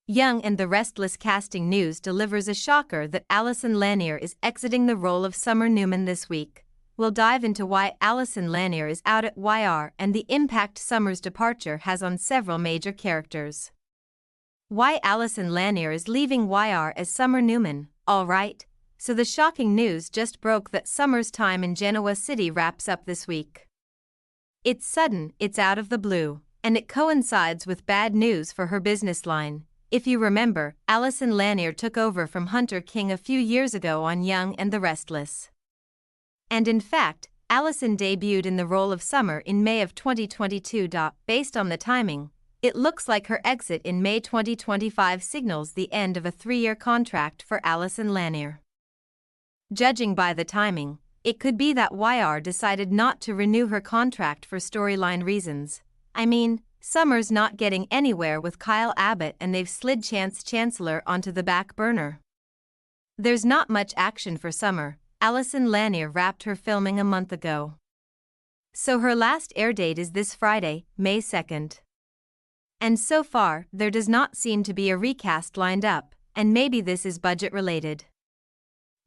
Young and the Restless casting news delivers a shocker that Allison Lanier is exiting the role of Summer Newman this week. We'll dive into why Allison Lanier is out at YR and the impact Summer's departure has on several major characters. Why Allison Lanier is leaving YR as Summer Newman. Alright, so the shocking news just broke that Summer's time in Genoa City wraps up this week. It's sudden, it's out of the blue, and it coincides with bad news for her business line. If you remember, Allison Lanier took over from Hunter King a few years ago on Young and the Restless. And in fact, Allison debuted in the role of Summer in May of 2022. Based on the timing, it looks like her exit in May 2025 signals the end of a 3-year contract for Allison Lanier. Judging by the timing, it could be that YR decided not to renew her contract for storyline reasons. I mean, Summer's not getting anywhere with Kyle Abbott and they've slid Chance Chancellor onto the back burner. There's not much action for Summer. Allison Lanier wrapped her filming a month ago. So her last air date is this Friday, May 2nd. And so far, there does not seem to be a recast lined up, and maybe this is budget related.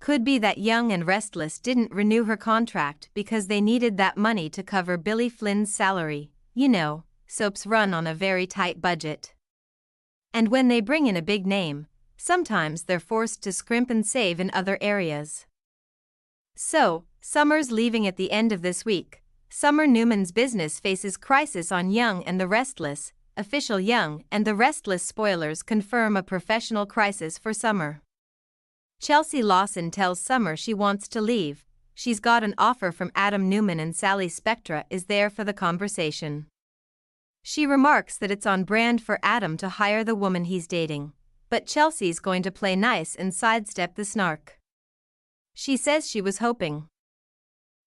Could be that Young and Restless didn't renew her contract because they needed that money to cover Billy Flynn's salary. You know, soaps run on a very tight budget. And when they bring in a big name, sometimes they're forced to scrimp and save in other areas. So, Summer's leaving at the end of this week. Summer Newman's business faces crisis on Young and the Restless. Official Young and the Restless spoilers confirm a professional crisis for Summer. Chelsea Lawson tells Summer she wants to leave. She's got an offer from Adam Newman and Sally Spectra is there for the conversation. She remarks that it's on brand for Adam to hire the woman he's dating, but Chelsea's going to play nice and sidestep the snark. She says she was hoping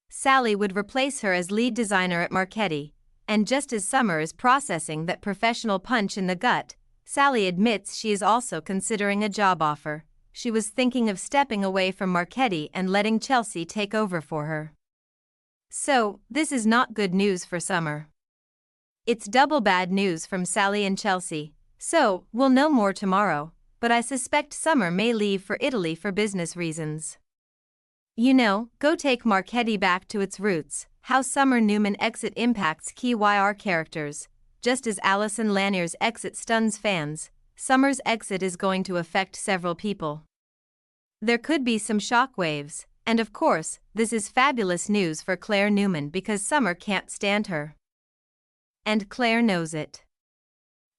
Sally would replace her as lead designer at Marchetti, and just as Summer is processing that professional punch in the gut, Sally admits she is also considering a job offer. She was thinking of stepping away from Marchetti and letting Chelsea take over for her. So, this is not good news for Summer. It's double bad news from Sally and Chelsea. So, we'll know more tomorrow, but I suspect Summer may leave for Italy for business reasons. You know, go take Marchetti back to its roots. How Summer Newman exit impacts key YR characters. Just as Allison Lanier's exit stuns fans, Summer's exit is going to affect several people. There could be some shockwaves, and of course, this is fabulous news for Claire Newman because Summer can't stand her. And Claire knows it.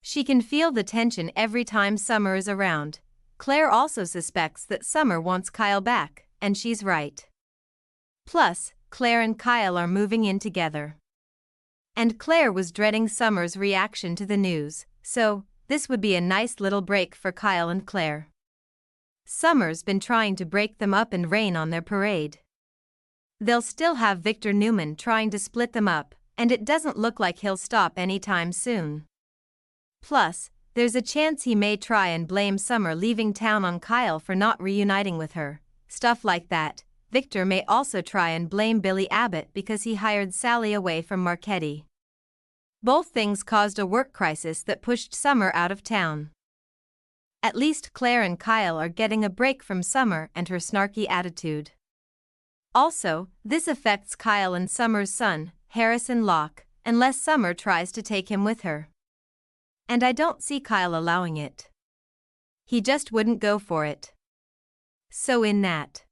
She can feel the tension every time Summer is around. Claire also suspects that Summer wants Kyle back, and she's right. Plus, Claire and Kyle are moving in together. And Claire was dreading Summer's reaction to the news, so this would be a nice little break for Kyle and Claire. Summer's been trying to break them up and rain on their parade. They'll still have Victor Newman trying to split them up, and it doesn't look like he'll stop anytime soon. Plus, there's a chance he may try and blame Summer leaving town on Kyle for not reuniting with her. Stuff like that. Victor may also try and blame Billy Abbott because he hired Sally away from Marchetti. Both things caused a work crisis that pushed Summer out of town. At least Claire and Kyle are getting a break from Summer and her snarky attitude. Also, this affects Kyle and Summer's son, Harrison Locke, unless Summer tries to take him with her. And I don't see Kyle allowing it. He just wouldn't go for it. So in that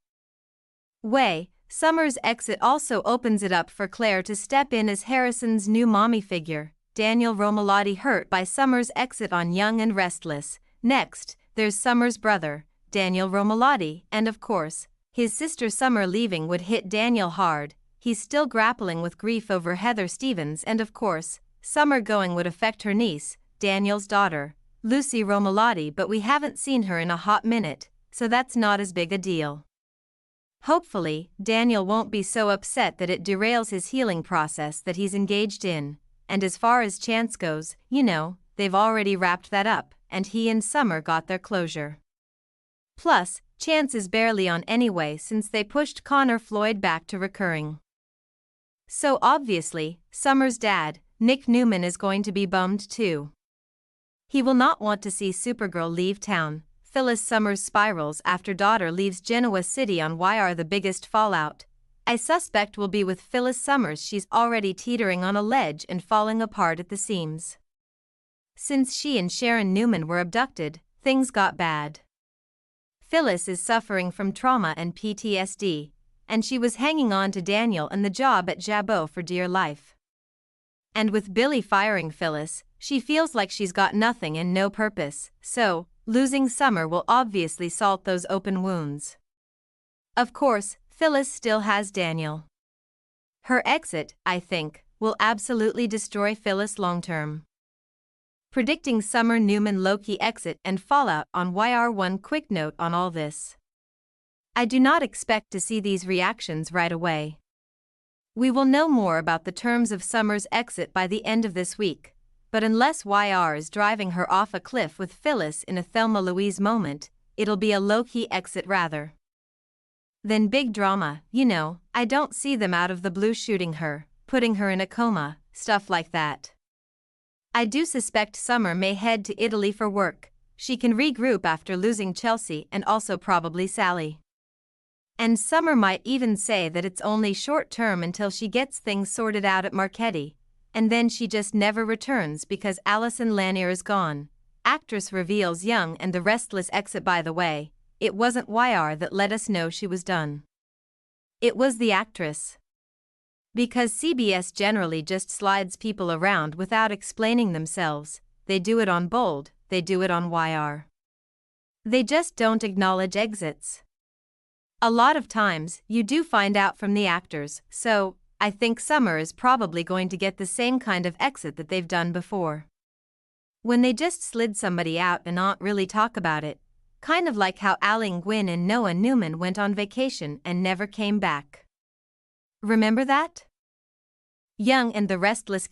way, Summer's exit also opens it up for Claire to step in as Harrison's new mommy figure. Daniel Romalotti hurt by Summer's exit on Young and Restless. Next, there's Summer's brother, Daniel Romalotti, and of course, his sister Summer leaving would hit Daniel hard. He's still grappling with grief over Heather Stevens, and of course, Summer going would affect her niece, Daniel's daughter, Lucy Romalotti, but we haven't seen her in a hot minute, so that's not as big a deal. Hopefully, Daniel won't be so upset that it derails his healing process that he's engaged in, and as far as Chance goes, you know, they've already wrapped that up, and he and Summer got their closure. Plus, Chance is barely on anyway since they pushed Connor Floyd back to recurring. So obviously, Summer's dad, Nick Newman, is going to be bummed too. He will not want to see Supergirl leave town. Phyllis Summers spirals after daughter leaves Genoa City on YR. The biggest fallout I suspect will be with Phyllis Summers. She's already teetering on a ledge and falling apart at the seams. Since she and Sharon Newman were abducted, things got bad. Phyllis is suffering from trauma and PTSD, and she was hanging on to Daniel and the job at Jabot for dear life. And with Billy firing Phyllis, she feels like she's got nothing and no purpose, so losing Summer will obviously salt those open wounds. Of course, Phyllis still has Daniel. Her exit, I think, will absolutely destroy Phyllis long-term. Predicting Summer Newman Loki exit and fallout on YR. One quick note on all this. I do not expect to see these reactions right away. We will know more about the terms of Summer's exit by the end of this week, but unless YR is driving her off a cliff with Phyllis in a Thelma Louise moment, it'll be a low-key exit rather than big drama. I don't see them out of the blue shooting her, putting her in a coma, stuff like that. I do suspect Summer may head to Italy for work. She can regroup after losing Chelsea and also probably Sally. And Summer might even say that it's only short-term until she gets things sorted out at Marchetti, and then she just never returns because Allison Lanier is gone. Actress reveals Young and the Restless exit. By the way, it wasn't YR that let us know she was done. It was the actress. Because CBS generally just slides people around without explaining themselves. They do it on Bold, they do it on YR. They just don't acknowledge exits. A lot of times, you do find out from the actors, so I think Summer is probably going to get the same kind of exit that they've done before. When they just slid somebody out and not really talk about it, kind of like how Alan Gwynn and Noah Newman went on vacation and never came back. Remember that? Young and the Restless